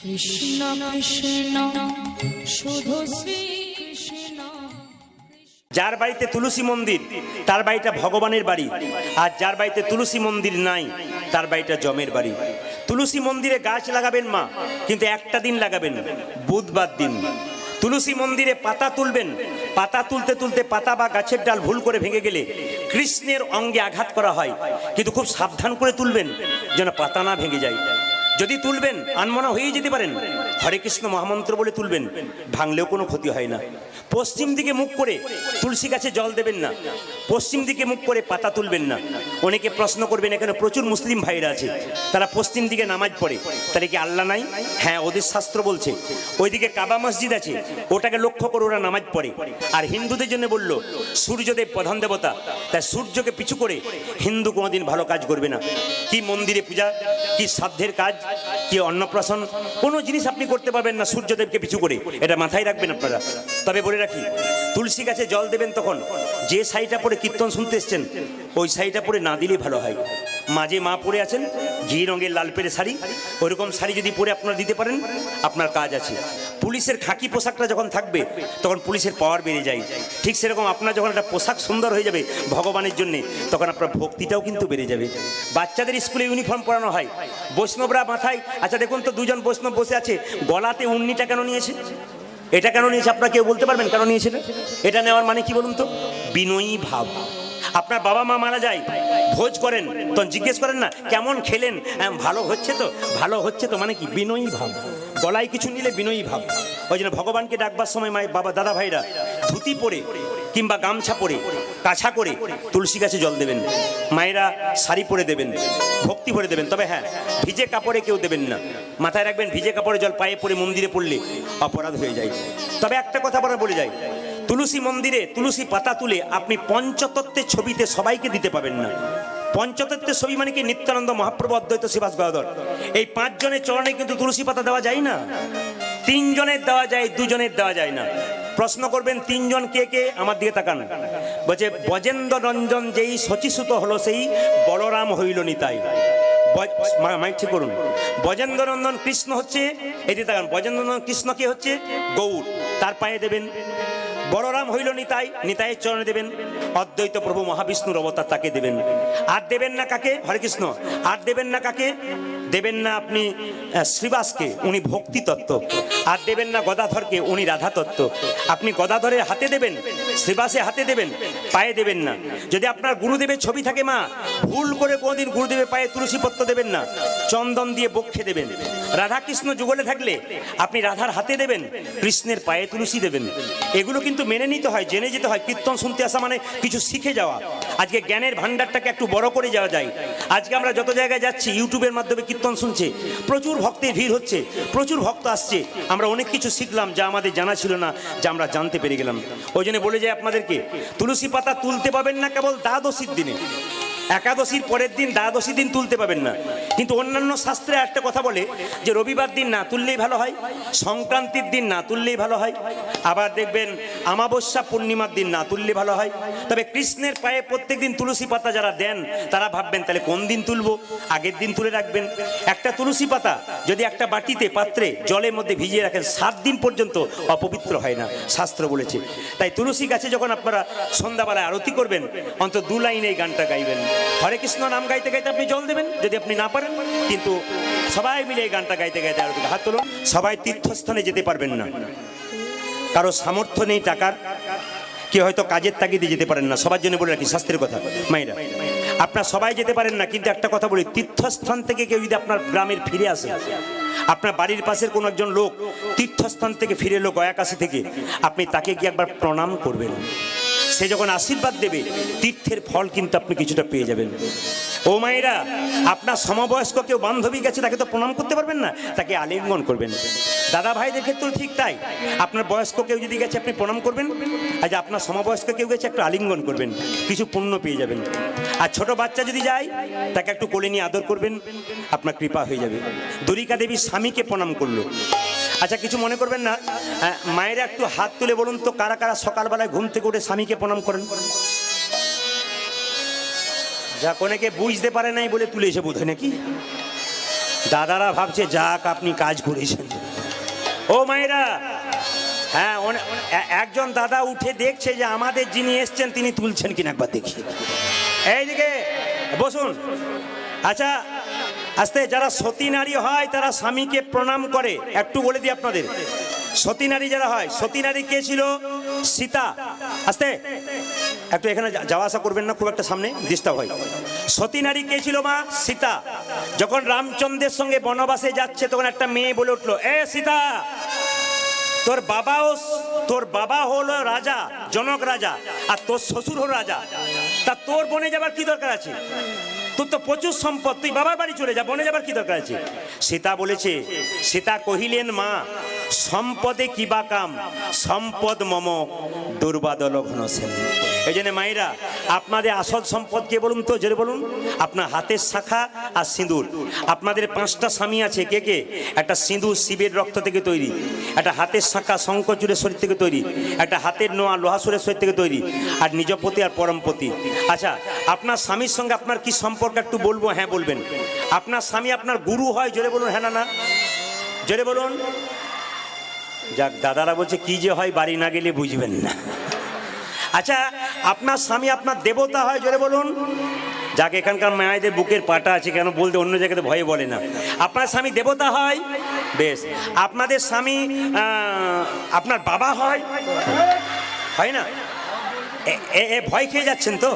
কৃষ্ণ কৃষ্ণ শুধু শ্রী কৃষ্ণ। যার বাড়িতে তুলসী মন্দির তার বাড়িটা ভগবানের বাড়ি, আর যার বাড়িতে তুলসী মন্দির নাই তার বাড়িটা জমের বাড়ি। তুলসী মন্দিরে গাছ লাগাবেন মা, কিন্তু একটা দিন লাগাবেন, বুধবার দিন। তুলসী মন্দিরে পাতা তুলবেন, পাতা তুলতে তুলতে পাতা বা গাছের ডাল ভুল করে ভেঙে গেলে কৃষ্ণের অঙ্গে আঘাত করা হয়, কিন্তু খুব সাবধান করে তুলবেন যেন পাতা না ভেঙে যায়। যদি তুলবেন আনমনা হয়ে যেতে পারেন, হরে কৃষ্ণ মহামন্ত্র বলে তুলবেন, ভাঙলেও কোনো ক্ষতি হয় না। পশ্চিম দিকে মুখ করে তুলসী গাছে জল দেবেন না, পশ্চিম দিকে মুখ করে পাতা তুলবেন না। অনেকে প্রশ্ন করবেন, এখানে প্রচুর মুসলিম ভাইরা আছে, তারা পশ্চিম দিকে নামাজ পড়ে, তাহলে কি আল্লাহ নাই? হ্যাঁ, ওদের শাস্ত্র বলছে ওইদিকে কাবা মসজিদ আছে, ওটাকে লক্ষ্য করে ওরা নামাজ পড়ে। আর হিন্দুদের জন্য বললো সূর্যদেব প্রধান দেবতা, তাই সূর্যকে পিছু করে হিন্দু কোনোদিন ভালো কাজ করবে না। কি মন্দিরে পূজা, কি শ্রাদ্ধের কাজ, কি অন্নপ্রাশন, কোনো জিনিস আপনি করতে পারবেন না সূর্যদেবকে পিছু করে, এটা মাথায় রাখবেন আপনারা। তবে বলে রাখি, তুলসী গাছে জল দেবেন তখন যে শাড়িটা পরে কীর্তন শুনতে এসছেন ওই শাড়িটা পরে না দিলেই ভালো হয়। মাঝে মা পরে আছেন ঘি রঙের লাল পেরে শাড়ি, ওইরকম শাড়ি যদি পরে আপনারা দিতে পারেন আপনার কাজ আছে। পুলিশের খাকি পোশাকটা যখন থাকবে তখন পুলিশের পাওয়ার বেড়ে যায়, ঠিক সেরকম আপনার যখন একটা পোশাক সুন্দর হয়ে যাবে ভগবানের জন্য, তখন আপনার ভক্তিটাও কিন্তু বেড়ে যাবে। বাচ্চাদের স্কুলে ইউনিফর্ম পরানো হয়, বৈষ্ণবরা মাথায়, আচ্ছা দেখুন তো দুজন বৈষ্ণব বসে আছে, গলাতে উন্নিটা কেন নিয়েছে? এটা কেন নিয়েছে আপনারা কেউ বলতে পারবেন কেন নিয়েছে? এটা নেওয়ার মানে কি বলুন তো? বিনয়ী ভাব। আপনার বাবা মা মারা যায়, ভোজ করেন, তখন জিজ্ঞেস করেন না কেমন খেলেন, ভালো হচ্ছে তো, ভালো হচ্ছে তো, মানে কি? বিনয়ী ভাব। গলায় কিছু নিলে বিনয়ী ভাব। ওই জন্য ভগবানকে ডাকবার সময় মা বাবা দাদা ভাইরা ধুতি পরে কিংবা গামছা পরে কাছা করে তুলসী গাছে জল দেবেন, মায়েরা শাড়ি পরে দেবেন, ভক্তি ভরে দেবেন। তবে হ্যাঁ, ভিজে কাপড়ে কেউ দেবেন না, মাথায় রাখবেন ভিজে কাপড়ে জল পায়ে পরে মন্দিরে পড়লে অপরাধ হয়ে যায়। তবে একটা কথা বলে যায়, তুলসী মন্দিরে তুলসী পাতা তুলে আপনি পঞ্চতত্ত্বের ছবিতে সবাইকে দিতে পাবেন না। পঞ্চতত্ত্বের ছবি মানে কি? নিত্যানন্দ মহাপ্রভু, অদ্বৈত শ্রীবাস গদাধর, এই 5 জনের চরণে কিন্তু তুলসী পাতা দেওয়া যায় না। 3 জনের দেওয়া যায়, 2 জনের দেওয়া যায় না। প্রশ্ন করবেন 3 জন কে কে? আমার দিকে তাকান। বলছে ব্রজেন্দ্র রঞ্জন যেই শচীসুত হলো সেই বলরাম হইল নিতাই। মাইক ঠিক করুন। ব্রজেন্দ্র নন্দন কৃষ্ণ হচ্ছে, এদিকে তাকান, ব্রজেন্দ্র নন্দন কৃষ্ণ কে হচ্ছে? গৌর, তার পায়ে দেবেন। বলরাম হইল নিতাই, নিতাইয়ের চরণে দেবেন। অদ্বৈত প্রভু মহাবিষ্ণুর অবতার, তাকে দেবেন। আর দেবেন না কাকে? হরে কৃষ্ণ। আর দেবেন না কাকে? দেবেন না আপনি শ্রীবাসকে, উনি ভক্তি তত্ত্ব। আর দেবেন না গদাধরকে, উনি রাধা তত্ত্ব। আপনি গদাধরের হাতে দেবেন, শ্রীবাসে হাতে দেবেন, পায়ে দেবেন না। যদি আপনার গুরুদেবের ছবি থাকে মা, ভুল করে কোনোদিন গুরুদেবের পায়ে তুলসী পত্র দেবেন না, চন্দন দিয়ে বক্ষে দেবেন। রাধা কৃষ্ণ যুগলে থাকলে আপনি রাধার হাতে দেবেন, কৃষ্ণের পায়ে তুলসী দেবেন। এগুলো কিন্তু মেনে নিতে হয়, জেনে যেতে হয়। কীর্তন শুনতে আসা মানে কিছু শিখে যাওয়া। আজকে জ্ঞানের ভান্ডারটাকে একটু বড় করে যাওয়া যায়। আজকে আমরা যত জায়গায় যাচ্ছি ইউটিউবের মাধ্যমে কীর্তন শুনছে, প্রচুর ভক্তের ভিড় হচ্ছে, প্রচুর ভক্ত আসছে। আমরা অনেক কিছু শিখলাম যা আমাদের জানা ছিল না, যা আমরা জানতে পেরে গেলাম। ওই জন্য বলে যাই আপনাদেরকে, তুলসী পাতা তুলতে পাবেন না কেবল দ্বাদশীর দিনে, একাদশীর পরের দিন, দ্বাদশী দিন তুলতে পাবেন না। কিন্তু অন্যান্য শাস্ত্রে একটা কথা বলে যে রবিবার দিন না তুললেই ভালো হয়, সংক্রান্তির দিন না তুললেই ভালো হয়, আবার দেখবেন অমাবস্যা পূর্ণিমার দিন না তুললে ভালো হয়। তবে কৃষ্ণের পায়ে প্রত্যেক দিন তুলসী পাতা যারা দেন তারা ভাববেন তাহলে কোন দিন তুলবো, আগের দিন তুলে রাখবেন। একটা তুলসী পাতা যদি একটা বাটিতে পাত্রে জলের মধ্যে ভিজিয়ে রাখেন 7 দিন পর্যন্ত অপবিত্র হয় না, শাস্ত্র বলেছে। তাই তুলসী গাছে যখন আপনারা সন্ধ্যাবেলায় আরতি করবেন অন্তত 2 লাইন এই গানটা গাইবেন। হরে কৃষ্ণ নাম গাইতে গাইতে আপনি জল দেবেন যদি আপনি না পারেন, কিন্তু সবাই মিলে এই গানটা গাইতে গাইতে আরতি। হাত তুলুন। সবাই তীর্থস্থানে যেতে পারবেন না, কারো সামর্থ্য নেই টাকার, কেউ হয়তো কাজের তাগিদে যেতে পারেন না। সবার জন্য বলে রাখি শাস্ত্রের কথা, মায়েরা আপনারা সবাই যেতে পারেন না, কিন্তু একটা কথা বলি, তীর্থস্থান থেকে কেউ যদি আপনার গ্রামের ফিরে আসে, আপনার বাড়ির পাশের কোনো একজন লোক তীর্থস্থান থেকে ফিরে এলো গয়াকাশী থেকে, আপনি তাকে গিয়ে একবার প্রণাম করবেন। সে যখন আশীর্বাদ দেবে তীর্থের ফল কিন্তু আপনি কিছুটা পেয়ে যাবেন। ও মায়েরা, আপনার সমবয়স্ক কেউ বান্ধবী গেছে, তাকে তো প্রণাম করতে পারবেন না, তাকে আলিঙ্গন করবেন। দাদা ভাইদের ক্ষেত্রেও ঠিক তাই, আপনার বয়স্ক কেউ যদি গেছে আপনি প্রণাম করবেন, আজ আপনার সমবয়স্ক কেউ গেছে একটু আলিঙ্গন করবেন, কিছু পুণ্য পেয়ে যাবেন। আর ছোট বাচ্চা যদি যায় তাকে একটু কোলে নিয়ে আদর করবেন, আপনার কৃপা হয়ে যাবে। দ্বারিকা দেবীর স্বামীকে প্রণাম করলো। আচ্ছা কিছু মনে করবেন না, মায়েরা একটু হাত তুলে বলুন তো কারা কারা সকালবেলায় ঘুম থেকে উঠে স্বামীকে প্রণাম করেন? যা অনেকে বুঝতে পারে নাই বলে তুলে এসে বোধ হয় নাকি? দাদারা ভাবছে যাক আপনি কাজ করেছেন। ও মায়েরা, হ্যাঁ একজন দাদা উঠে দেখছে যে আমাদের যিনি এসছেন তিনি তুলছেন কিনা একবার দেখি। এইদিকে বসুন। আচ্ছা আস্তে, যারা সতী নারী হয় তারা স্বামীকে প্রণাম করে। একটু বলে দিই আপনাদের, সতী নারী যারা হয়, সতী নারী কে ছিল? সীতা। আস্তে একটু এখানে যাওয়া আসা করবেন না, খুব একটা সামনে ডিস্টার্ব হয়। সতী নারী কে ছিল মা? সীতা। যখন রামচন্দ্রের সঙ্গে বনবাসে যাচ্ছে তখন একটা মেয়ে বলে উঠলো, এ সীতা, তোর বাবা হলো রাজা, জনক রাজা, আর তোর শ্বশুর হলো রাজা, তা তোর বনে যাবার কি দরকার আছে? তোর তো প্রচুর সম্পদ, তুই বাবার বাড়ি চলে যা, বনে যাবার কি দরকার আছে? সীতা বলেছে, সীতা কহিলেন, মা সম্পদে কিবা কাম, সম্পদ মম দুর্বাদল ঘনশ্যাম। এই জন্য মায়েরা, আপনাদের আসল সম্পদ কে বলুন তো? জোরে বলুন। আপনার হাতের শাখা আর সিঁদুর। আপনাদের 5টা স্বামী আছে, কে কে? একটা সিঁদুর শিবের রক্ত থেকে তৈরি, একটা হাতের শাখা শঙ্করচূড়ের শরীর থেকে তৈরি, একটা হাতের নোয়া লোহাসুরের শরীর থেকে তৈরি, আর নিজপতি আর পরমপতি। আচ্ছা, আপনার স্বামীর সঙ্গে আপনার কি সম্পর্ক একটু বলবো? হ্যাঁ বলবেন। আপনার স্বামী আপনার গুরু হয়? জোরে বলুন। হ্যাঁ না না? জোরে বলুন। যাক, দাদারা বলছে কি যে হয় বাড়ি না গেলে বুঝবেন না। আচ্ছা, আপনার স্বামী আপনার দেবতা হয়? জোরে বলুন। যাক, এখানকার মায়েদের বুকের পাটা আছে, কেন বলতে অন্য জায়গাতে ভয়ে বলে না। আপনার স্বামী দেবতা হয়? বেশ। আপনাদের স্বামী আপনার বাবা হয়? হয় না? ভয় খেয়ে যাচ্ছেন তো?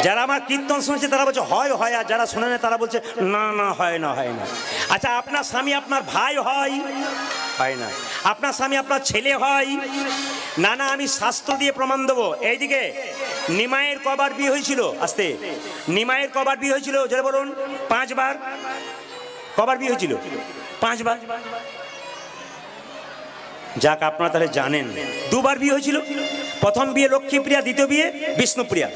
যারা আমার কীর্তন শুনেছে তারা বলছে হয় হয়, আর যারা শোনে না তারা বলছে না না হয় না, হয় না। আচ্ছা, আপনার স্বামী আপনার ভাই হয়? হয় না। আপনার স্বামী আপনার ছেলে হয়? না না, আমি শাস্ত্র দিয়ে প্রমাণ দেবো। এইদিকে নিমাইয়ের কবার বিয়ে হয়েছিল? আস্তে, নিমাইয়ের কবার বিয়ে হয়েছিল? জোরে বলুন। 5 বার। কবার বিয়ে হয়েছিল? 5 বার। যাক, আপনারা তাহলে জানেন। 2 বার বিয়ে হয়েছিল। প্রথম বিয়ে লক্ষ্মীপ্রিয়া, দ্বিতীয় বিয়ে বিষ্ণুপ্রিয়া।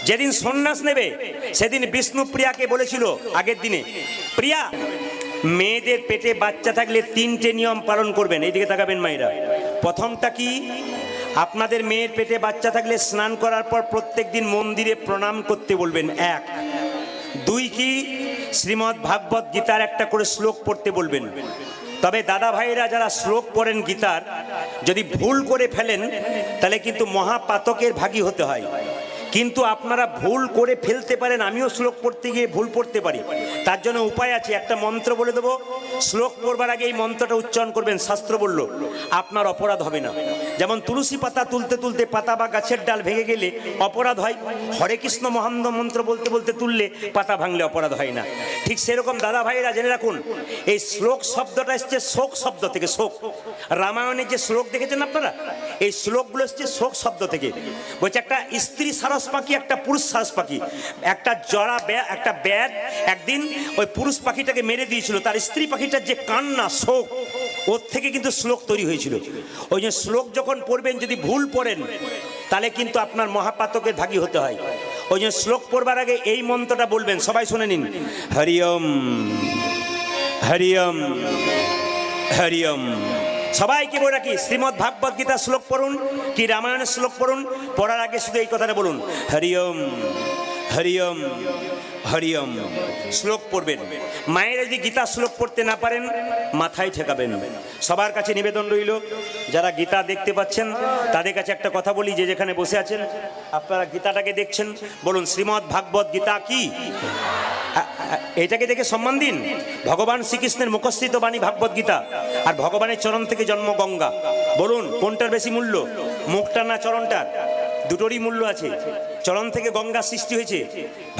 যেদিন সন্ন্যাস নেবে সেদিন বিষ্ণুপ্রিয়াকে বলেছিল আগের দিনে, প্রিয়া, মেয়েদের পেটে বাচ্চা থাকলে 3টে নিয়ম পালন করবেন। এইদিকে তাকাবেন মায়েরা। প্রথমটা কি? আপনাদের মেয়ের পেটে বাচ্চা থাকলে স্নান করার পর প্রত্যেক দিন মন্দিরে প্রণাম করতে বলবেন। 1। 2 কি? শ্রীমদ্ ভাগবত গীতার একটা করে শ্লোক পড়তে বলবেন। তবে দাদা ভাইরা যারা শ্লোক পড়েন গীতার, যদি ভুল করে ফেলেন তাহলে কিন্তু মহাপাতকের ভাগী হতে হয়। কিন্তু আপনারা ভুল করে ফেলতে পারেন, আমিও শ্লোক পড়তে গিয়ে ভুল পড়তে পারি। তার জন্য উপায় আছে, একটা মন্ত্র বলে দেবো, শ্লোক পড়বার আগে এই মন্ত্রটা উচ্চারণ করবেন। শাস্ত্র বলল আপনার অপরাধ হবে না। যেমন তুলসী পাতা তুলতে তুলতে পাতা বা গাছের ডাল ভেঙে গেলে অপরাধ হয়, হরে কৃষ্ণ মহান্দ মন্ত্র বলতে বলতে তুললে পাতা ভাঙলে অপরাধ হয় না। ঠিক সেরকম দাদা ভাইরা জেনে রাখুন, এই শ্লোক শব্দটা এসছে শোক শব্দ থেকে। শোক, রামায়ণের যে শ্লোক দেখেছেন আপনারা, এই শ্লোকগুলো এসছে শোক শব্দ থেকে। বলছে একটা স্ত্রী সারস পাখি, একটা পুরুষ সারস পাখি, একটা জরা একটা ব্যাট একদিন ওই পুরুষ পাখিটাকে মেরে দিয়েছিল। তার স্ত্রী পাখিটার যে কান্না, শোক, ওর থেকে কিন্তু শ্লোক তৈরি হয়েছিল। ওই যে শ্লোক যখন পড়বেন, যদি ভুল পড়েন তাহলে কিন্তু আপনার মহাপাতকের ভাগী হতে হয়। ওই জন্য শ্লোক পড়বার আগে এই মন্ত্রটা বলবেন। সবাই শুনে নিন। হরি ওম, হরি ওম, হরি ওম। সবাইকে বলে রাখি, শ্রীমদ্ ভাগবত গীতা শ্লোক পড়ুন কি রামায়ণের শ্লোক পড়ুন, পড়ার আগে শুধু এই কথাটা বলুন, হরি ওম, হরি ওম, হরি ওম। শ্লোক পড়বেন। মায়ের যদি গীতা শ্লোক পড়তে না পারেন মাথায় ঠেকাবেন। সবার কাছে নিবেদন রইল, যারা গীতা দেখতে পাচ্ছেন তাদের কাছে একটা কথা বলি, যে যেখানে বসে আছেন আপনারা গীতাটাকে দেখছেন, বলুন শ্রীমদ্ ভাগবত গীতা কি? এটাকে দেখে সম্মান দিন। ভগবান শ্রীকৃষ্ণের মুখস্থিত বাণী ভাগবত গীতা, আর ভগবানের চরণ থেকে জন্ম গঙ্গা। বলুন কোনটার বেশি মূল্য, মুখটা না চরণটার? দুটোরই মূল্য আছে। চরণ থেকে গঙ্গা সৃষ্টি হয়েছে।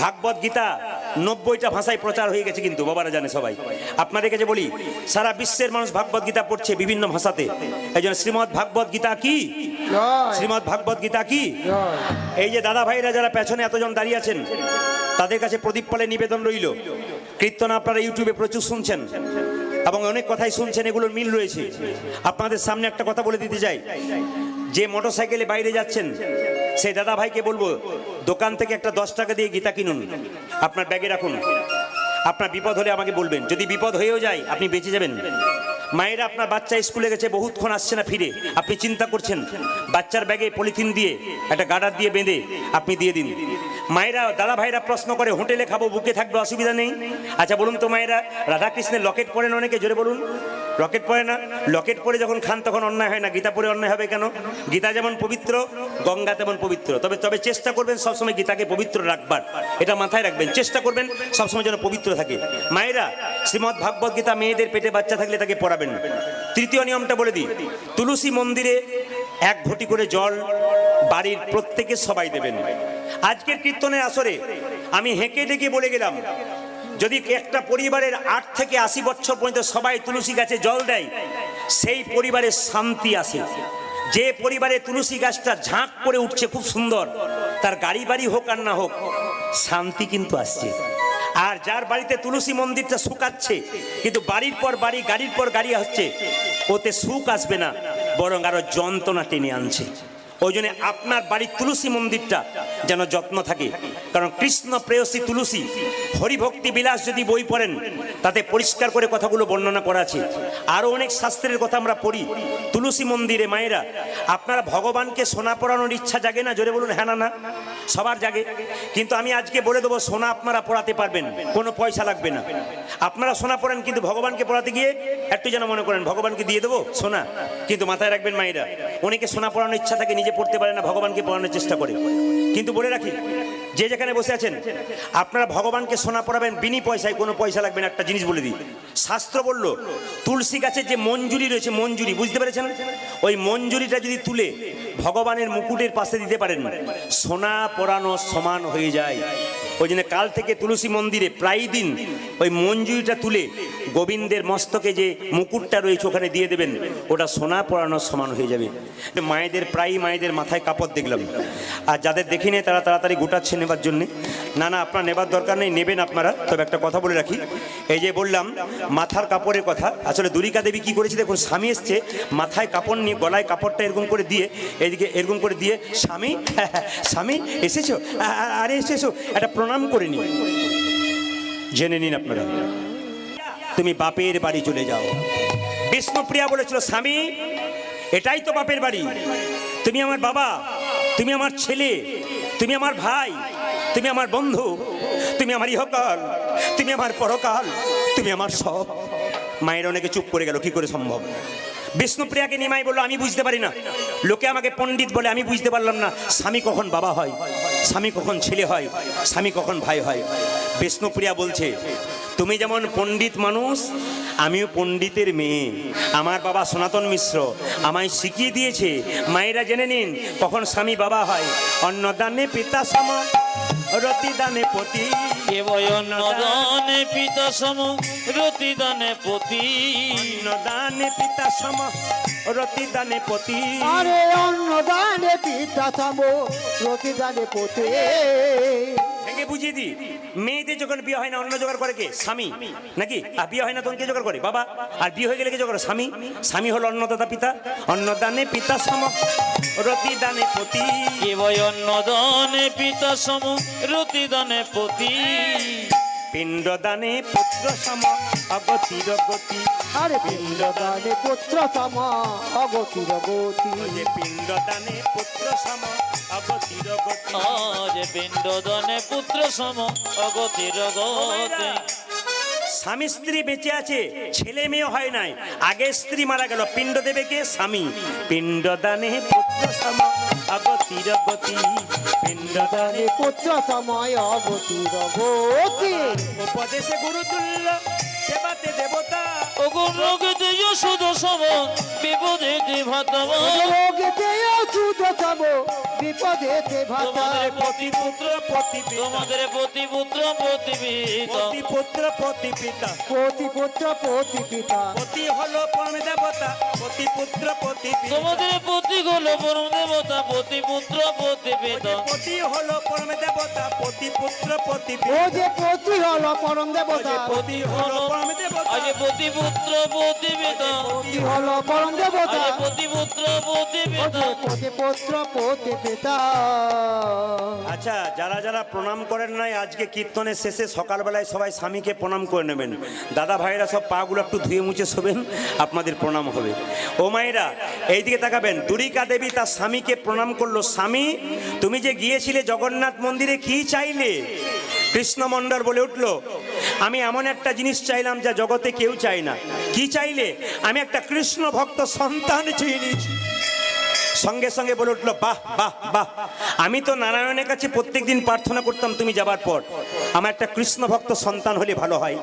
ভাগবত গীতা 90টা ভাষায় প্রচার হয়ে গেছে, কিন্তু বাবারা জানে সবাই। আপনাদের কাছে বলি, সারা বিশ্বের মানুষ ভাগবত গীতা পড়ছে বিভিন্ন ভাষাতে। এই জন্য শ্রীমদ্ ভাগবত গীতা কি? শ্রীমদ্ ভাগবত গীতা কি? এই যে দাদা ভাইরা যারা পেছনে এতজন দাঁড়িয়ে আছেন তাদের কাছে প্রদীপ পালে নিবেদন রইল, কীর্তন আপনারা ইউটিউবে প্রচুর শুনছেন এবং অনেক কথাই শুনছেন, এগুলোর মিল রয়েছে। আপনাদের সামনে একটা কথা বলে দিতে চাই, যে মোটরসাইকেলে বাইরে যাচ্ছেন সেই দাদা ভাইকে বলবো, দোকান থেকে একটা 10 টাকা দিয়ে গীতা কিনুন, আপনার ব্যাগে রাখুন। আপনার বিপদ হলে আমাকে বলবেন, যদি বিপদ হয়েও যায় আপনি বেঁচে যাবেন। মায়েরা, আপনার বাচ্চা স্কুলে গেছে, বহুতক্ষণ আসছে না ফিরে, আপনি চিন্তা করছেন, বাচ্চার ব্যাগে পলিথিন দিয়ে একটা গার্ডার দিয়ে বেঁধে আপনি দিয়ে দিন। মায়েরা, দাদা ভাইরা প্রশ্ন করে, হোটেলে খাবো, বুকে থাকবে, অসুবিধা নেই। আচ্ছা বলুন তো মায়েরা, রাধাকৃষ্ণের লকেট পরেন অনেকে, জোরে বলুন। লকেট পরে না? লকেট পরে যখন খান তখন অন্যায় হয় না? গীতা পড়ে অন্যায় হবে কেন? গীতা যেমন পবিত্র, গঙ্গা তেমন পবিত্র। তবে চেষ্টা করবেন সবসময় গীতাকে পবিত্র রাখবার, এটা মাথায় রাখবেন। চেষ্টা করবেন সবসময় যেন পবিত্র থাকে। মায়েরা, শ্রীমদ্ ভাগবত গীতা মেয়েদের পেটে বাচ্চা থাকলে তাকে পড়াবেন। তৃতীয় নিয়মটা বলে দিই, তুলসী মন্দিরে 1 ঘটি করে জল বাড়ির প্রত্যেকে সবাই দেবেন। আজকের কীর্তনের আসরে আমি হেঁকে ডেকে বলে গেলাম, যদি একটা পরিবারের 8 থেকে 80 বছর পর্যন্ত সবাই তুলসী গাছে জল দেয়, সেই পরিবারে শান্তি আসে। যে পরিবারে তুলসী গাছটা ঝাঁক করে উঠছে খুব সুন্দর, তার গাড়ি বাড়ি হোক আর না হোক, শান্তি কিন্তু আসছে। আর যার বাড়িতে তুলসী মন্দিরটা শুকাচ্ছে, কিন্তু বাড়ির পর বাড়ি, গাড়ির পর গাড়ি হচ্ছে, ওতে সুখ আসবে না, বরং আরো যন্ত্রণা টেনে আনছে। ওই জন্য আপনার বাড়ির তুলসী মন্দিরটা যেন যত্ন থাকে। কারণ কৃষ্ণ প্রেয়সী তুলসী, হরিভক্তি বিলাস যদি বই পড়েন, তাতে পরিষ্কার করে কথাগুলো বর্ণনা করা আছে। আরও অনেক শাস্ত্রের কথা আমরা পড়ি। তুলসী মন্দিরে মায়েরা, আপনারা ভগবানকে সোনা পরানোর ইচ্ছা জাগে না? জোরে বলুন হ্যাঁ না না? সবার জাগে। কিন্তু আমি আজকে বলে দেবো, সোনা আপনারা পড়াতে পারবেন, কোনো পয়সা লাগবে না। আপনারা সোনা পড়েন, কিন্তু ভগবানকে পড়াতে গিয়ে একটু যেন মনে করেন ভগবানকে দিয়ে দেবো সোনা। কিন্তু মাথায় রাখবেন মায়েরা, অনেকে সোনা পড়ানোর ইচ্ছা থাকে, নিজে পড়তে পারে না, ভগবানকে পড়ানোর চেষ্টা করে। কিন্তু বলে রাখি, যে যেখানে বসে আছেন, আপনারা ভগবানকে সোনা পড়াবেন বিনি পয়সায়, কোনো পয়সা লাগবে না। একটা জিনিস বলে দিই, শাস্ত্র বলল, তুলসী গাছের যে মঞ্জুরি রয়েছে, মঞ্জুরি বুঝতে পেরেছেন? ওই মঞ্জুরিটা যদি তুলে ভগবানের মুকুটের পাশে দিতে পারেন, সোনা পরানো সমান হয়ে যায়। ওই জন্য কাল থেকে তুলসী মন্দিরে প্রায় দিন ওই মঞ্জুরিটা তুলে গোবিন্দের মস্তকে যে মুকুটটা রয়েছে ওখানে দিয়ে দেবেন, ওটা সোনা পরানোর সমান হয়ে যাবে। মায়েদের প্রায়ই মায়েদের মাথায় কাপড় দেখলাম, আর যাদের দেখি নেই তারা তাড়াতাড়ি গোটাচ্ছে নেবার জন্যে। না না, আপনার নেবার দরকার নেই, নেবেন আপনারা। তবে একটা কথা বলে রাখি, এই যে বললাম মাথার কাপড়ের কথা, আসলে দুরিকা দেবী কি করেছে দেখুন, স্বামী এসছে, মাথায় কাপড় নিয়ে, গলায় কাপড়টা এরকম করে দিয়ে, এদিকে এরকম করে দিয়ে, স্বামী স্বামী এসেছো, আরে এসেছো, একটা প্রণাম করে নি। জেনে নিন আপনারা, তুমি বাপের বাড়ি চলে যাও। বিষ্ণুপ্রিয়া বলেছিল, স্বামী এটাই তো বাপের বাড়ি, তুমি আমার বাবা, তুমি আমার ছেলে, তুমি আমার ভাই, তুমি আমার বন্ধু, তুমি আমার ইহকাল, তুমি আমার পরকাল, তুমি আমার সব। মায়ের অনেকে চুপ করে গেল, কি করে সম্ভব? বিষ্ণুপ্রিয়াকে নিমাই বললো, আমি বুঝতে পারি না, লোকে আমাকে পণ্ডিত বলে, আমি বুঝতে পারলাম না স্বামী কখন বাবা হয়, স্বামী কখন ছেলে হয়, স্বামী কখন ভাই হয়। বিষ্ণুপ্রিয়া বলছে, তুমি যেমন পণ্ডিত মানুষ, আমিও পণ্ডিতের মেয়ে। আমার বাবা সনাতন মিশ্র আমায় শিখিয়ে দিয়েছে। মায়েরা জেনে নিন কখন স্বামী বাবা হয়। অন্নদানে পিতা সম, রতিদানে পতি। অন্নদানে পিতা সম, রতিদানে পতি। অন্নদানে পিতা সম, রতিদানে পতি। আরে অন্নদানে পিতা সম, রতিদানে পতি। ভেঙে বুঝিয়ে দি, মেয়েদের যখন বিয়ে হয় না, অন্ন জোগাড় করে কে? স্বামী নাকি? আর বিয়ে হয় না তখন কে জোগাড় করে? বাবা। আর বিয়ে হয়ে গেলে কে জোগাড়? স্বামী। স্বামী হলো অন্নদাতা পিতা। অন্নদানে পিতা সম, রতিদানে পতি। অন্নদানে পিতা সম, রতিদানে পতি। পিণ্ডদানে পুত্র সম, অগতির গতি। আরে পিণ্ডদানে পুত্র সম, অগতির গতি। যে পিণ্ডদানে পুত্র সম, অগতির গতি। আজ পিণ্ডদানে পুত্র সম, অগতির গতি। স্বামী স্ত্রী বেঁচে আছে, ছেলে মেয়ে হয় নাই, আগে স্ত্রী মারা গেল, পিণ্ড দেবে কে? স্বামী। পিণ্ডদানে পুত্র সম, অগতির গতি। পিণ্ডদানে পুত্র সময় অগতির গতি। উপদেশে গুরু তুল্য, সেবাতে দেবতা। অগুণগতে যশোদ সম, বিপদেতে ভাতম। রোগেতে অচুত সম, বিপদেতে ভাতা। তোমাদের পতি পুত্র পতি পিতা। তোমাদের পতি পুত্র পতি পিতা। পতি পুত্র পতি পিতা। পতি পুত্র পতি পিতা। পতি হলো পরম দেবতা, পতি পুত্র পতি পিতা। তোমাদের পতি হলো পরম দেবতা, পতি পুত্র পতি পিতা। পতি হলো পরম দেবতা, পতি পুত্র পতি ও পিতা। যে পতি হলো পরম দেবতা। পতি হলো পরম দেবতা, আজ পতি পুত্র পতি পিতা। পতি অগতি হলো পরম দেবতা আরে পতিপুত্র পতিপিতা পতিপুত্র পতিপিতা। আচ্ছা, যারা যারা প্রণাম করেন নাই আজকে কীর্তনের শেষে সকালবেলায় সবাই স্বামীকে প্রণাম করে নেবেন। দাদা ভাইরা সব পাগুলো একটু ধুয়ে মুছে শোবেন, আপনাদের প্রণাম হবে। ও মায়েরা এইদিকে তাকাবেন। দুরিকা দেবী তার স্বামীকে প্রণাম করলো। স্বামী, তুমি যে গিয়েছিলে জগন্নাথ মন্দিরে, কি চাইলে? কৃষ্ণমণ্ডল বলে উঠলো, আমি এমন একটা জিনিস চাইলাম যা জগতে কেউ চায় না। কি চাইলে? আমি একটা কৃষ্ণ ভক্ত সন্তান চেয়ে নিয়েছি। সঙ্গে সঙ্গে বলে উঠলো, বাহ বাহ বাহ, আমি তো নারায়ণের কাছে প্রত্যেকদিন প্রার্থনা করতাম তুমি যাবার পর, আমার একটা কৃষ্ণ ভক্ত সন্তান হলে ভালো হয়।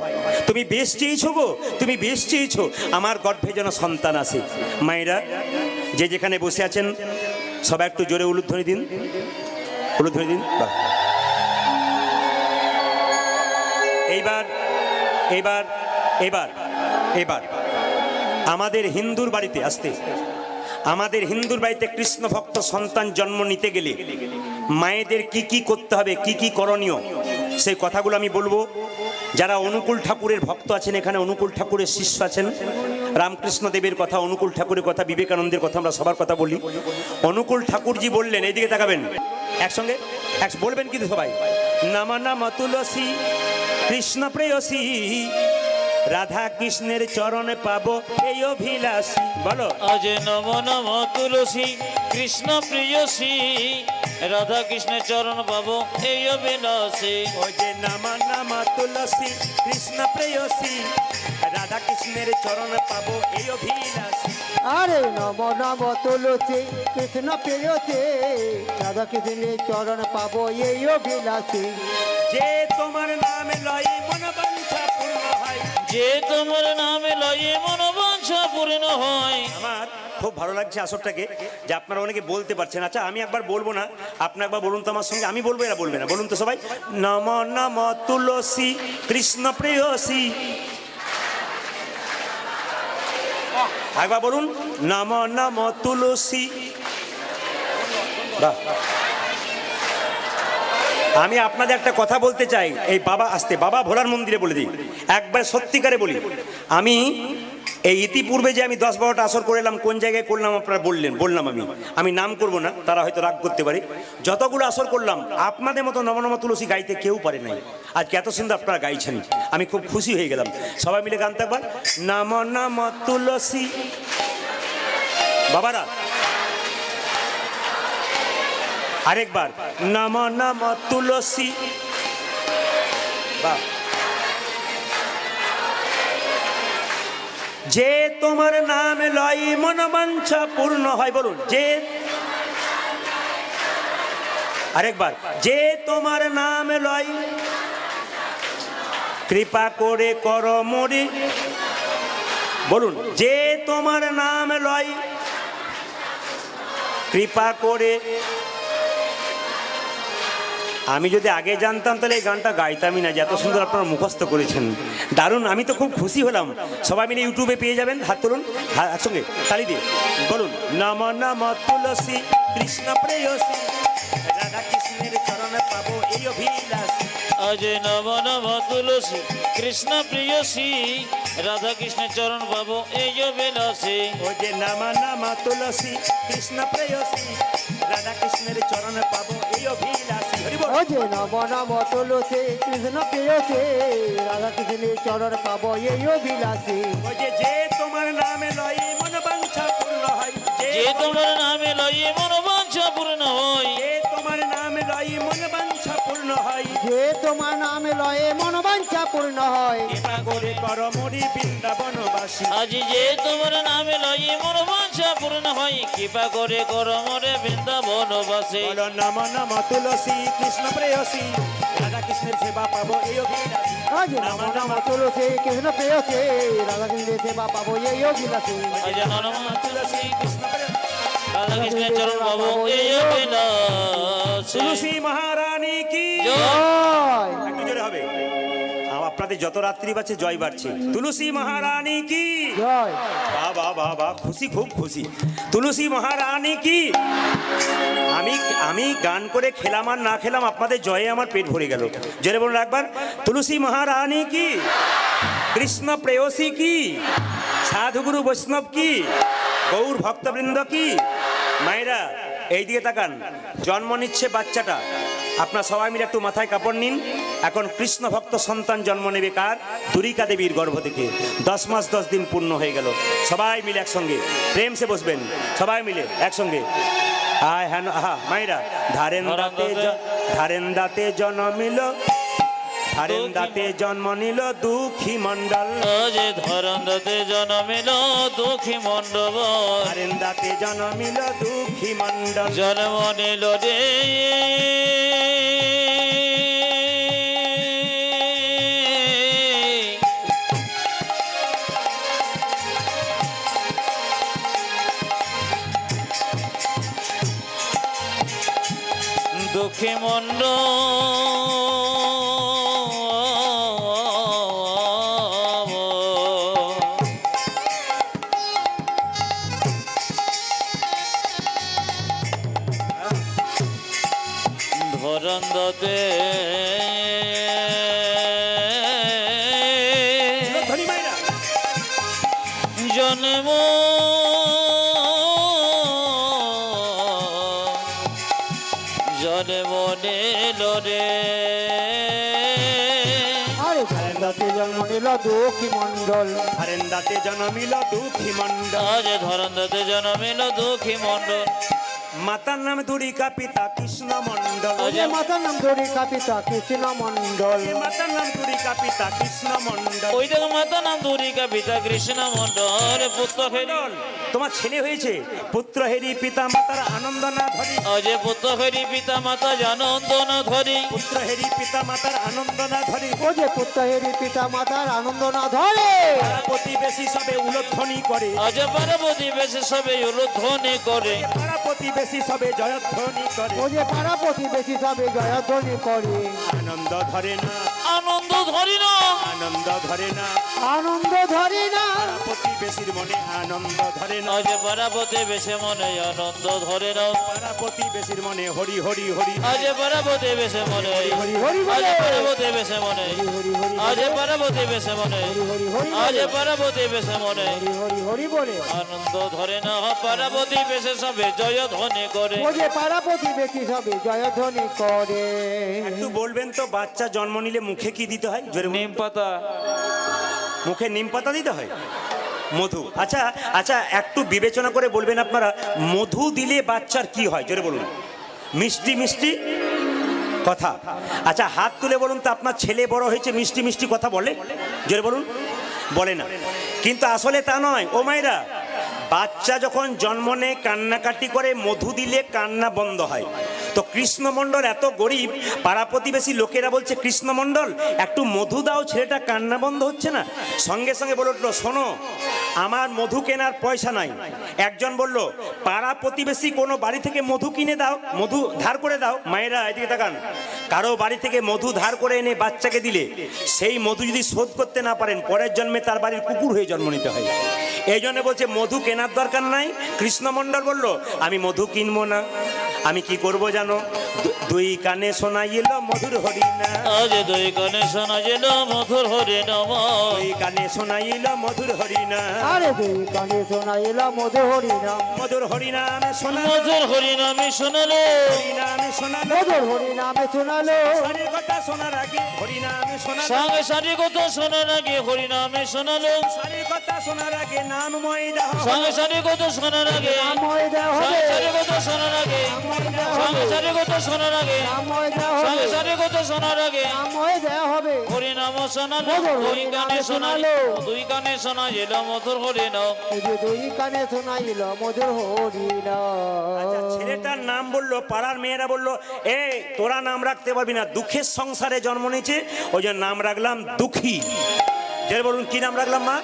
তুমি বেশ চেয়েছো গো, তুমি বেশ চেয়েছো, আমার গর্ভে যেন সন্তান আসে। মায়েরা যে যেখানে বসে আছেন সবাই একটু জোরে উলুধ্বনি দিন, উলুধ্বনি দিন। বাহ। এইবার এইবার এবার এবার আমাদের হিন্দুর বাড়িতে আসতে, আমাদের হিন্দুর বাড়িতে কৃষ্ণ ভক্ত সন্তান জন্ম নিতে গেলে মায়েদের কি কি করতে হবে, কি কি করণীয়, সেই কথাগুলো আমি বলবো। যারা অনুকূল ঠাকুরের ভক্ত আছেন, এখানে অনুকূল ঠাকুরের শিষ্য আছেন, রামকৃষ্ণ দেবের কথা, অনুকূল ঠাকুরের কথা, বিবেকানন্দের কথা, আমরা সবার কথা বলি। অনুকূল ঠাকুরজি বললেন, এইদিকে তাকাবেন, একসঙ্গে বলবেন কিন্তু সবাই, নাম নাম তুলসী কৃষ্ণ প্রেয়সী, রাধা কৃষ্ণের চরণে পাবো এই অভিলাষী। বলো, আজ নম নম তুলসী কৃষ্ণ প্রিয়সী, রাধা কৃষ্ণের চরণ পাবো এই অভিলাষী। ও যে নাম নাম তুলসী কৃষ্ণ প্রেয়সী, রাধা কৃষ্ণের চরণে পাবো এই অভিলাষী। আরে নব নব তুলসী কৃষ্ণ প্রিয়তে, রাধা কৃষ্ণের চরণ পাবো এই অভিলাষী। যে তোমার নামে লয় মন বাঞ্ছা পূর্ণ হয়, যে তোমার নামে লয়ে মনোবাঞ্ছা পূর্ণ হয়। আমার খুব ভালো লাগছে আসরটাকে, যে আপনারা অনেকে বলতে পারছেন। আচ্ছা, আমি একবার বলবো না, আপনি একবার বলুন তো আমার সঙ্গে, আমি বলবো এরা বলবে না। বলুন তো সবাই, নম নম তুলসী কৃষ্ণ প্রেয়সী। একবার বলুন, নম নম তুলসী। বাহ। আমি আপনাদের একটা কথা বলতে চাই, এই বাবা আসতে, বাবা ভোলার মন্দিরে বলে দিই, একবার সত্যিকারে বলি, আমি এই ইতিপূর্বে যে আমি 10-12টা আসর করে এলাম, কোন জায়গায় করলাম আপনারা বললাম, আমি নাম করব না, তারা হয়তো রাগ করতে পারে। যতগুলো আসর করলাম আপনাদের মতো নম নম তুলসী গাইতে কেউ পারে নাই। আজকে এত সুন্দর আপনারা গাইছেন, আমি খুব খুশি হয়ে গেলাম। সবাই মিলে গান থাকবার, নম নম তুলসী। বাবারা আরেকবার, নম নম তুলসী। বাহ। যে তোমার নাম লয় মনোবাঞ্ছা পূর্ণ হয়। বলুন, যে, আরেকবার, যে তোমার নাম লয়, কৃপা করে কর মরি। বলুন, যে তোমার নাম লয়, কৃপা করে। আমি যদি আগে জানতাম তাহলে এই গানটা গাইতামই না, যে এত সুন্দর আপনারা মুখস্থ করেছেন, দারুণ। আমি তো খুব খুশি হলাম। সবাই মিলে ইউটিউবে পেয়ে যাবেন, হাত তুলুন, একসঙ্গে তালি দিয়ে বলুন, নম নম তুলসী কৃষ্ণ প্রেয়সী, রাধা কৃষ্ণের চরণে পাবো এই অভিলাষী। আজ নম নম তুলসী কৃষ্ণ প্রিয়সী, রাধা কৃষ্ণের চরণ পাবো এই অভিলাষী। ও যে নাম নাম তুলসী কৃষ্ণ প্রেয়সী, রাধা কৃষ্ণের চরণে পাবো এই অভিলাষী। হরি বল। ও যে নব নব তুলসী কৃষ্ণ প্রিয়তে, রাধা কৃষ্ণের চরণ পাবো এই অভিলাষী। ও যে তোমার নামে লয় মন বাঞ্ছা পূর্ণ হয়, যে তোমার নামে লয়ে মনোবাঞ্ছা পূর্ণ হয়। যে তোমার নামে লয় মন বাঞ্ছা পূর্ণ হয়, যে তোমার নামে লয়ে মনোবাঞ্ছা পূর্ণ হয়। কৃপা করে কর মরি বৃন্দাবনবাসী। আজ যে তোমার নামে লয়ে মনোবাঞ্ছা পূর্ণ হয়, কৃপা করে কর মোরে বৃন্দাবনবাসী। বলো, নম নম তুলসী কৃষ্ণ প্রেয়সী, রাধা কৃষ্ণের সেবা পাবো এই অভিলাষী। আজ নব নব তুলসী কৃষ্ণ প্রিয়তে, রাধা কৃষ্ণের সেবা পাবো এই অভিলাষী। আজ নম তুলসী কৃষ্ণ প্রেয়সী, রাধা কৃষ্ণের চরণ পাবো এই অভিলাষী। তুলসী মহারানী কি জয়। একটু জোরে হবে, আপনাদের যত রাত্রি বাড়ছে জয় বাড়ছে। তুলসী মহারানী কি জয়। বাহ বাহ বাহ বাহ, খুশি, খুব খুশি। তুলসী মহারানী কি। আমি গান করে খেলাম আর না খেলাম, আপনাদের জয়ে আমার পেট ভরে গেল। জোরে বলুন একবার, তুলসী মহারানী কি, কৃষ্ণ প্রেয়সী কি, সাধুগুরু বৈষ্ণব কি, গৌর ভক্তবৃন্দ কি, মায়েরা এইদিকে তাকান। জন্ম নিচ্ছে বাচ্চাটা, আপনার সবাই মিলে একটু মাথায় কাপড় নিন। এখন কৃষ্ণ ভক্ত সন্তান জন্ম নেবে কার? দুরিকা দেবীর গর্ভ থেকে। 10 মাস 10 দিন পূর্ণ হয়ে গেল। সবাই মিলে একসঙ্গে প্রেম সে বসবেন, সবাই মিলে একসঙ্গে। আয় হ্যাঁ আহা মায়েরা, ধারেন দাতে জন্মিল, ধারেন দাতে জন্ম নিল দুঃখী মণ্ডল। যে ধরন্দতে জন্মিল দুঃখী মণ্ডল, ধারেন দাতে জন্মিল দুঃখী মণ্ডল। জন্ম নিল রে দুঃখী ধরন্দতে ধনী মায়েরা, জন্ম জন্ম নিল রে আরে ধারেন দাতে জন্ম নিল দুঃখী মণ্ডল। ধারেন দাতে জন্মিল দুঃখী মণ্ডল। আজ ধরন্দতে জন্মিল দুঃখী মণ্ডল। মাতার নাম দুরিকা, পিতা কৃষ্ণ মণ্ডল। যে মাতার নাম দুরিকা, পিতা কৃষ্ণ মণ্ডল। মাতার নাম দুরিকা, পিতা কৃষ্ণ মণ্ডল। ওই দেখো মাতা নাম দুরিকা, পিতা কৃষ্ণ মণ্ডল। পুত্র ফেরি তোমার ছেলে হয়েছে, পুত্র হেরি পিতা মাতার আনন্দ না ধরি। যে পুত্র ফেরি পিতা মাতা জানন্দ না ধরি। পুত্র হেরি পিতা মাতার আনন্দ না ধরি। ও যে পুত্রেরই পিতা মাতার আনন্দ না ধরে। প্রতিবেশী সবে উলধ্বনি করে। আজ পার্বতী বেশে সবে উলুধ্বনি করে। পাড়া প্রতিবেশী সবে জয়ধ্বনি করে। ও যে পাড়া প্রতিবেশী সবে জয়ধ্বনি করে। আনন্দ ধরে না, আনন্দ ধরি না, আনন্দ ধরে না, আনন্দ ধরে না। পাড়া প্রতিবেশীর মনে আনন্দ ধরে না। আজ পার্বতী বেশে মনে আনন্দ ধরে না। পাড়া প্রতিবেশীর মনে হরি হরি হরি। আজ পার্বতী বেশে মনে, হরি হরি আজ বলে। পার্বতী বেশে মনে, হরি হরি আজ পার্বতী বেশে মনে, হরি হরি আজ বলে। পার্বতী বেশে মনে হরি হরি হরি বলে। আনন্দ ধরে না। পার্বতী বেশে সবে জয় ধ্বনি করে। ও যে পাড়া প্রতিবেশী সবে জয়ধ্বনি করে। একটু বলবেন তো, বাচ্চা জন্ম নিলে মুখে কি দিতে হয়? জোরে বলুন। নিম পাতা, মুখে নিম পাতা দিতে হয়, মধু। আচ্ছা আচ্ছা, একটু বিবেচনা করে বলবেন আপনারা, মধু দিলে বাচ্চার কি হয়? জোরে বলুন। মিষ্টি মিষ্টি কথা। আচ্ছা হাত তুলে বলুন তো, আপনার ছেলে বড় হয়েছে মিষ্টি মিষ্টি কথা বলে? জোরে বলুন। বলে না, কিন্তু আসলে তা নয়। ও মায়েরা, বাচ্চা যখন জন্ম নেয় কান্নাকাটি করে, মধু দিলে কান্না বন্ধ হয়। তো কৃষ্ণমণ্ডল এত গরিব, পাড়া প্রতিবেশী লোকেরা বলছে কৃষ্ণমণ্ডল একটু মধু দাও, ছেলেটা কান্না বন্ধ হচ্ছে না। সঙ্গে সঙ্গে বলে উঠলো, শোনো আমার মধু কেনার পয়সা নাই। একজন বলল, পাড়া প্রতিবেশী কোনো বাড়ি থেকে মধু কিনে দাও, মধু ধার করে দাও। মায়েরা এদিকে তাকান, কারো বাড়ি থেকে মধু ধার করে এনে বাচ্চাকে দিলে, সেই মধু যদি শোধ করতে না পারেন, পরের জন্মে তার বাড়ির কুকুর হয়ে জন্ম নিতে হয়। এই জন্য বলছে মধু কেনার দরকার নাই। কৃষ্ণমণ্ডল বলল, আমি মধু কিনবো না, আমি কি করব জানো? দুই কানে শোনাইল মধুর হরিনা। আজ দুই কানে শোনা যেন মধুর হরে নাম। দুই কানে শোনাইল মধুর হরিনা। আরে দুই কানে শোনাইল মধুর হরিনাম। মধুর হরিনামে শোনালো, মধুর হরিনামে শোনালো, হরিনামে শোনালো। মধুর হরিনামে শোনালো। সারের কথা শোনার আগে হরিনামে শোনালো। সঙ্গে সারি কথা শোনার আগে হরিনামে শোনালো। সারের কথা শোনার আগে নামময় দাহ। সঙ্গে সারি কথা শোনার আগে, নাময় দেওয়া হবে। সঙ্গে সারি কথা শোনার আগে, সঙ্গে সারি কথা শোনার আগে, নাময় দেওয়া সঙ্গে হবে। সারি কথা শোনার আগে নাময় দেওয়া হবে। হরিনাম শোনালো। মধুর দুই কানে হরিনামে শোনালো, শোনালো। দুই কানে শোনা যেন মধুর হরিনাম। এই যে দুই কানে শোনাইল মধুর আচ্ছা, হরিনাম। ছেলেটার নাম বললো, পাড়ার মেয়েরা বললো, এই তোরা নাম রাখতে পারবি না, দুঃখের সংসারে জন্ম নিয়েছে, ওই জন্য নাম রাখলাম দুঃখী। যে বলুন কি নাম রাখলাম মা?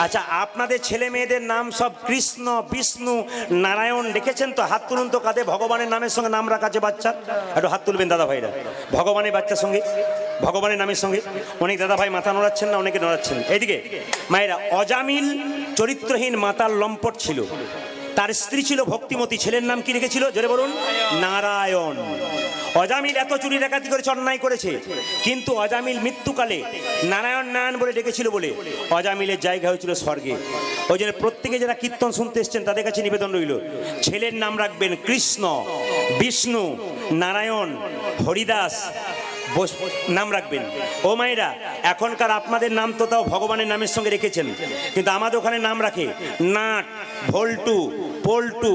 আচ্ছা, আপনাদের ছেলে মেয়েদের নাম সব কৃষ্ণ, বিষ্ণু, নারায়ণ রেখেছেন তো? হাত তুলুন তো, কাঁধে ভগবানের নামের সঙ্গে নাম রাখা আছে বাচ্চা, একটু হাত তুলবেন দাদা ভাইরা। ভগবানের বাচ্চার সঙ্গে, ভগবানের নামের সঙ্গে অনেক দাদা ভাই মাথা নড়াচ্ছেন না, অনেকে নড়াচ্ছেন। এইদিকে মায়েরা, অজামিল চরিত্রহীন মাতার লম্পট ছিল, তার স্ত্রী ছিল ভক্তিমতী। ছেলের নাম কি রেখেছিল? জোরে বলুন। নারায়ণ। অজামিল এত চুরি ডাকাতি করেছে, অন্যায় করেছে, কিন্তু অজামিল মৃত্যুকালে নারায়ণ নারায়ণ বলে ডেকেছিল বলে অজামিলের জায়গা হয়েছিল স্বর্গে। ওই জন্য প্রত্যেকে যারা কীর্তন শুনতে এসছেন তাদের কাছে নিবেদন রইল, ছেলের নাম রাখবেন কৃষ্ণ, বিষ্ণু, নারায়ণ, হরিদাস নাম রাখবেন। ও মায়েরা, এখনকার আপনাদের নাম তো তাও ভগবানের নামের সঙ্গে রেখেছেন, কিন্তু আমাদের ওখানে নাম রাখে নাট, ভল্টু, পল্টু,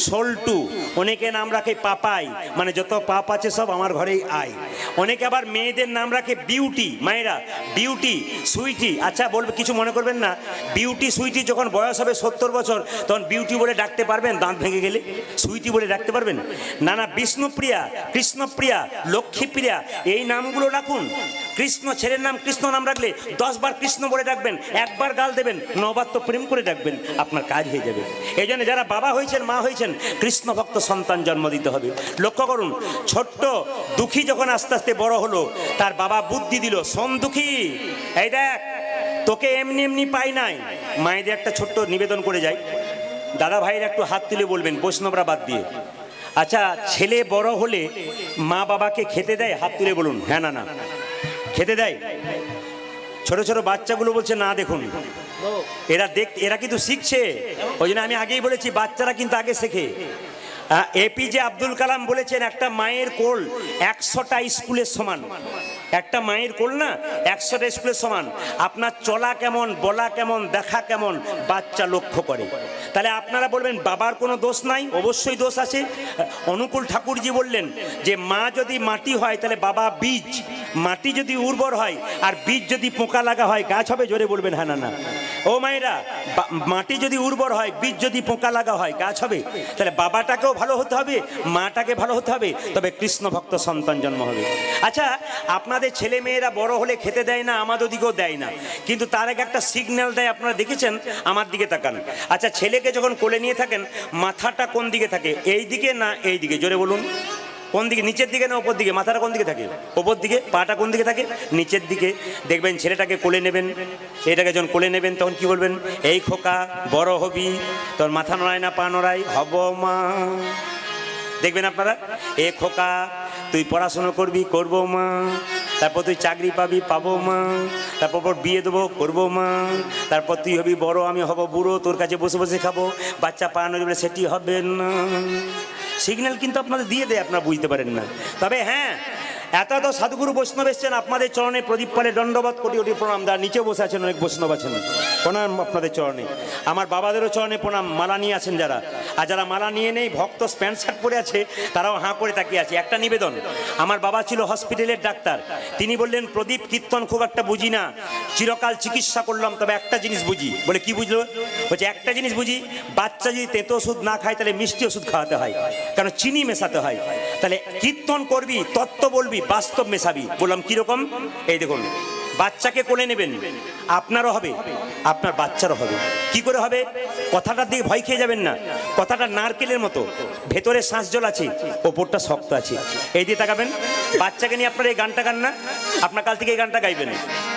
সল্টু, অনেকে নাম রাখে পাপাই, মানে যত পাপ আছে সব আমার ঘরেই আয়। অনেকে আবার মেয়েদের নাম রাখে বিউটি। মায়েরা, বিউটি, সুইটি। আচ্ছা বলবে, কিছু মনে করবেন না, বিউটি সুইটি যখন বয়স হবে 70 বছর তখন বিউটি বলে ডাকতে পারবেন? দাঁত ভেঙে গেলে সুইটি বলে ডাকতে পারবেন না? না, বিষ্ণুপ্রিয়া, কৃষ্ণপ্রিয়া, লক্ষ্মীপ্রিয়া, এই নামগুলো রাখুন। কৃষ্ণ, ছেলের নাম কৃষ্ণ নাম রাখলে 10 বার কৃষ্ণ বলে ডাকবেন, একবার গাল দেবেন, 9 বার তো প্রেম করে ডাকবেন, আপনার কাজ হয়ে যাবে। এই জন্য যারা বাবা হয়েছেন, মা হয়েছেন, কৃষ্ণ ভক্ত সন্তান জন্ম দিতে হবে। লক্ষ্য করুন, ছোট্ট দুঃখী যখন আস্তে আস্তে বড় হলো, তার বাবা বুদ্ধি দিল, শোন দুঃখী, এই দেখ, তোকে এমনি এমনি পাই নাই। মায়েদের একটা ছোট্ট নিবেদন করে যাই, দাদা ভাইয়ের একটু হাত তুলে বলবেন, বৈষ্ণবরা বাদ দিয়ে। আচ্ছা, ছেলে বড় হলে মা বাবাকে খেতে দেয়? হাত তুলে বলুন। হ্যাঁ না না, খেতে দেয়? ছোট ছোট বাচ্চাগুলো বলছে না। দেখুন, এরা কিন্তু শিখছে। ওই জন্য আমি আগেই বলেছি, বাচ্চারা কিন্তু আগে শেখে। এপিজে আব্দুল কালাম বলেছেন, একটা মায়ের কোল 100টা স্কুলের সমান। একটা মায়ের কোল না 100টা স্কুলের সমান। আপনার চলা কেমন, বলা কেমন, দেখা কেমন, বাচ্চা লক্ষ্য করে। তাহলে আপনারা বলবেন বাবার কোনো দোষ নাই? অবশ্যই দোষ আছে। অনুকূল ঠাকুরজি বললেন যে মা যদি মাটি হয় তাহলে বাবা বীজ, মাটি যদি উর্বর হয় আর বীজ যদি পোকা লাগা হয় গাছ হবে? জোরে বলবেন হ্যাঁ না না। ও মায়েরা, মাটি যদি উর্বর হয়, বীজ যদি পোকা লাগা হয়, গাছ হবে। তাহলে বাবাটাকেও ভালো হতে হবে, মাটাকে ভালো হতে হবে, তবে কৃষ্ণ ভক্ত সন্তান জন্ম হবে। আচ্ছা, আপনাদের ছেলে মেয়েরা বড় হলে খেতে দেয় না, আমাদের দিকেও দেয় না, কিন্তু তার আগে একটা সিগন্যাল দেয়। আপনারা দেখেছেন? আমার দিকে তাকান। আচ্ছা, ছেলেকে যখন কোলে নিয়ে থাকেন, মাথাটা কোন দিকে থাকে? এই দিকে না এই দিকে? জোরে বলুন। কোন দিকে? নিচের দিকে না ওপর দিকে? মাথাটা কোন দিকে থাকে? ওপর দিকে। পাটা কোন দিকে থাকে? নিচের দিকে। দেখবেন ছেলেটাকে কোলে নেবেন, এটাকে যখন কোলে নেবেন তখন কি বলবেন? এই খোকা, বড় হবি, তোর মাথা নড়ায় না পা নড়াই, হব মা। দেখবেন আপনারা, এ খোকা, তুই পড়াশুনো করবি, করবো মা। তারপর তুই চাকরি পাবি, পাবো মা। তারপর বিয়ে দেবো, করবো মা। তারপর তুই হবি বড়, আমি হব বুড়ো, তোর কাছে বসে বসে খাবো। বাচ্চা পা নড়বে, সেটি হবে না। সিগন্যাল কিন্তু আপনাদের দিয়ে দেয়, আপনারা বুঝতে পারেন না। তবে হ্যাঁ, এত সাধুগুরু বৈষ্ণব এসছেন, আপনাদের চরণে প্রদীপ পালে দণ্ডবাদ, কোটি কোটি প্রণাম। যারা নিচে বসে আছেন, অনেক বৈষ্ণব আছেন, প্রণাম আপনাদের চরণে। আমার বাবাদেরও চরণে প্রণাম। মালা নিয়ে আছেন যারা, আর যারা মালা নিয়ে নেই, ভক্ত প্যান্ট শার্ট পরে আছে, তারাও হাঁ করে তাকিয়ে আছে। একটা নিবেদন, আমার বাবা ছিল হসপিটালের ডাক্তার। তিনি বললেন, প্রদীপ কীর্তন খুব একটা বুঝি না, চিরকাল চিকিৎসা করলাম, তবে একটা জিনিস বুঝি। বলে কি বুঝলো? বলছে একটা জিনিস বুঝি, বাচ্চা যদি তেতো ওষুধ না খায় তাহলে মিষ্টি ওষুধ খাওয়াতে হয়, কারণ চিনি মেশাতে হয়। তাহলে কীর্তন করবি, তত্ত্ব বলবি, বাস্তব মেশাবি। বললাম কিরকম? এই দেখুন, বাচ্চাকে কোলে নেবেন, আপনারও হবে, আপনার বাচ্চারও হবে। কি করে হবে? কথাটার দিকে ভয় খেয়ে যাবেন না। কথাটা নারকেলের মতো, ভেতরে শ্বাস জল আছে, ওপরটা শক্ত আছে। এই দিয়ে তাকাবেন। বাচ্চাকে নিয়ে আপনার এই গানটা গান না, আপনার কাল থেকে এই গানটা গাইবেন,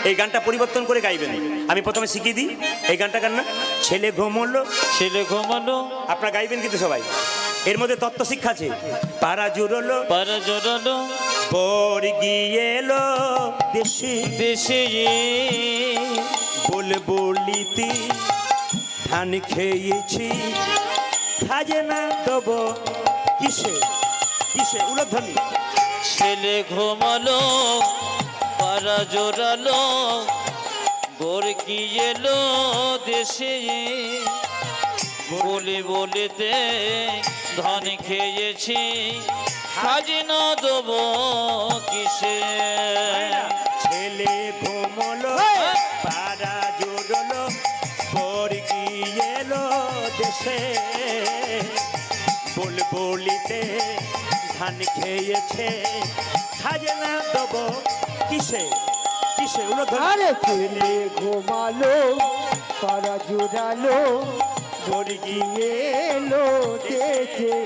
এই গানটা পরিবর্তন করে গাইবেন। আমি প্রথমে শিখিয়ে দিই, এই গানটা গান না, ছেলে ঘুমোলো, ছেলে ঘুমালো, আপনারা গাইবেন কিন্তু সবাই। এর মধ্যে তত্ত্ব শিক্ষা আছে। পাড়া জুড়লো, পারা জোরালো, বর গিয়ে এলো দেশে, দেশে বল বলিতি ধান খেয়েছি, খাজনা দেবো কিসে কিসে? উলধ্বনি। ছেলে ঘুমালো, পারা জোরালো, বোর কি এলো দেশে, বলে বলেতে ধান খেয়েছি, খাজনা দেবো কিসে? ছেলে ঘুমলো, পাড়া জুড়লো, বর গিয়ে এলো দেশে, বল বলিতে ধান খেয়েছে, খাজনা দেবো কিসে কিসে? উলধ্বনি। আরে ছেলে ঘুমালো, পাড়া জুড়ালো, বর গিয়ে এলো দেশে,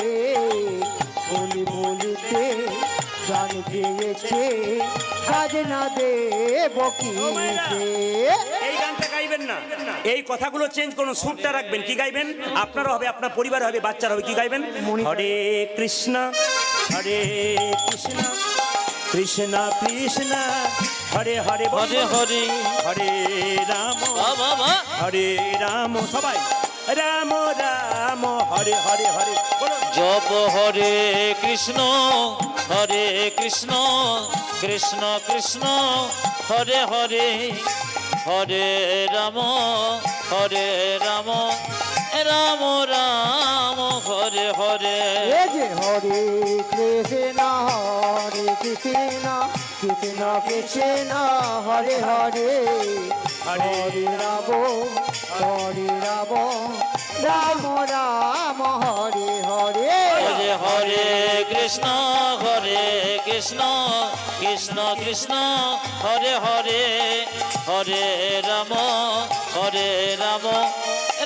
বলি বলিতে গান গেয়েছে, খাজনা দেব কিসে? এই গানটা গাইবেন না, এই কথাগুলো চেঞ্জ করুন, সুরটা রাখবেন। কি গাইবেন? আপনারও হবে, আপনার পরিবার হবে, বাচ্চারা হবে। কি গাইবেন? হরে কৃষ্ণ হরে কৃষ্ণ কৃষ্ণ কৃষ্ণ হরে হরে হরে হরে হরে রাম বাবা হরে রাম সবাই রাম রাম হরে হরে হরে বলুন জপ হরে কৃষ্ণ কৃষ্ণ কৃষ্ণ হরে হরে হরে রাম রাম রাম হরে হরে এ যে হরে কৃষ্ণ কৃষ্ণ কৃষ্ণ হরে হরে হরে রাম রাম রাম হরে হরে হরে হরে কৃষ্ণ কৃষ্ণ কৃষ্ণ হরে হরে হরে রাম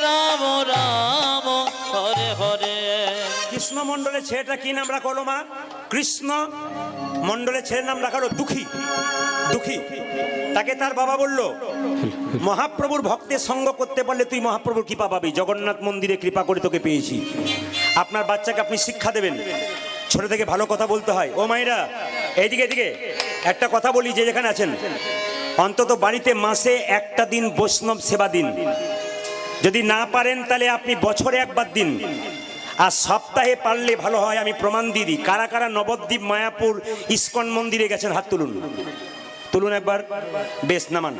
রাম রাম হরে হরে কৃষ্ণ মণ্ডলের ছেলেটা কি নাম রাখলো মা? কৃষ্ণ মণ্ডলের ছেলের নাম রাখালো দুঃখী। দুঃখী তাকে তার বাবা বলল, মহাপ্রভুর ভক্তের সঙ্গ করতে পারলে তুই মহাপ্রভুর কৃপা পাবি, জগন্নাথ মন্দিরে কৃপা করে তোকে পেয়েছি। আপনার বাচ্চাকে আপনি শিক্ষা দেবেন, ছোট থেকে ভালো কথা বলতে হয়। ও মায়েরা এইদিকে এদিকে একটা কথা বলি, যে যেখানে আছেন অন্তত বাড়িতে মাসে একটা দিন বৈষ্ণব সেবা দিন। যদি না পারেন তাহলে আপনি বছরে একবার দিন, আর সপ্তাহে পারলে ভালো হয়। আমি প্রমাণ দিয়ে দিই। কারা কারা নবদ্বীপ মায়াপুর ইস্কন মন্দিরে গেছেন হাত তুলুন, তুলুন একবার। বেশ, নামান।